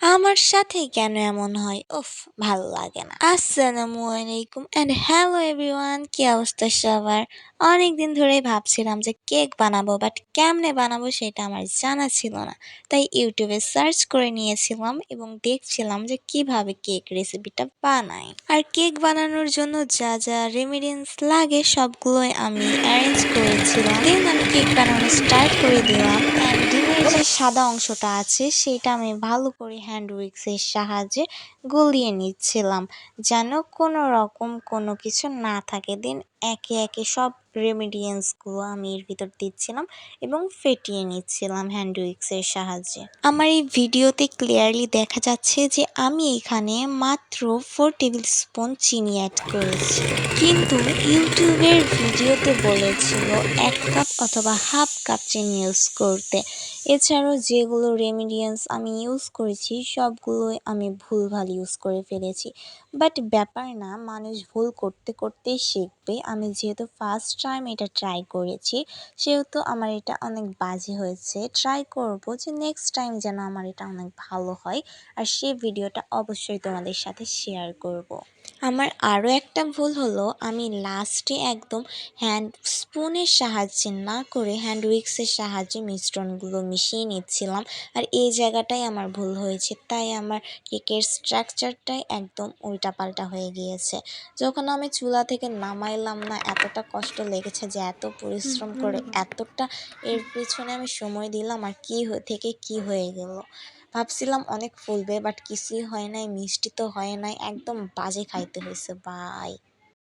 আমার সাথে কেন এমন হয়? উফ! ভালো লাগে না। আসসালামু আলাইকুম অ্যান্ড হ্যালো এভরিওয়ান, কি অবস্থা সবার? অনেকদিন ধরেই ভাবছিলাম যে কেক বানাবো, বাট কেমনে বানাবো সেটা আমার জানা ছিল না। তাই ইউটিউবে সার্চ করে নিয়েছিলাম এবং দেখছিলাম যে কিভাবে কেক রেসিপিটা বানায়। আর কেক বানানোর জন্য যা যা রেমিডিয়েন্টস লাগে সবগুলোই আমি অ্যারেঞ্জ করেছিলাম। দেন আমি কেক বানানো স্টার্ট করে দিলাম অ্যান্ড ডিমের যে সাদা অংশটা আছে সেটা আমি ভালো করে হ্যান্ড উইক্সের সাহায্যে গলিয়ে নিচ্ছিলাম, যেন কোনো রকম কোনো কিছু না থাকে। দেন একে একে সব রেমিডিয়েন্টসগুলো আমি এর ভিতর দিচ্ছিলাম এবং ফেটিয়ে নিচ্ছিলাম হ্যান্ড উইক্সের সাহায্যে। আমার এই ভিডিওতে ক্লিয়ারলি দেখা যাচ্ছে যে আমি এখানে মাত্র 4 টেবিল স্পুন চিনি অ্যাড করেছি, কিন্তু ইউটিউবের ভিডিওতে বলেছিল 1 কাপ অথবা হাফ কাপ চিনি ইউজ করতে। এছাড়াও যেগুলো রেমিডিয়েন্টস আমি ইউজ করেছি সবগুলোই আমি ভুলভাল ইউজ করে ফেলেছি। বাট ব্যাপার না, মানুষ ভুল করতে করতেই শিখবে। আমি যেহেতু ফার্স্ট টাইম এটা ট্রাই করেছি, সেহেতু আমার এটা অনেক বাজে হয়েছে। ট্রাই করব যে নেক্সট টাইম যেন আমার এটা অনেক ভালো হয়, আর সেই ভিডিওটা অবশ্যই তোমাদের সাথে শেয়ার করব। আমার আরও একটা ভুল হলো, আমি লাস্টে একদম হ্যান্ড স্পুনের সাহায্যে না করে হ্যান্ড উইক্সের সাহায্যে মিশ্রণগুলো মিশিয়ে নিচ্ছিলাম, আর এই জায়গাটাই আমার ভুল হয়েছে। তাই আমার কেকের স্ট্রাকচারটাই একদম উল্টাপাল্টা হয়ে গিয়েছে। যখন আমি চুলা থেকে নামাইলাম না, এতটা কষ্ট লেগেছে যে এত পরিশ্রম করে এতটা এর পেছনে আমি সময় দিলাম, আর থেকে কি হয়ে গেল। ভাবছিলাম অনেক ফুলবে, বাট কিছুই হয় নাই, মিষ্টি তো হয় নাই, একদম বাজে খাইতে হয়েছে ভাই।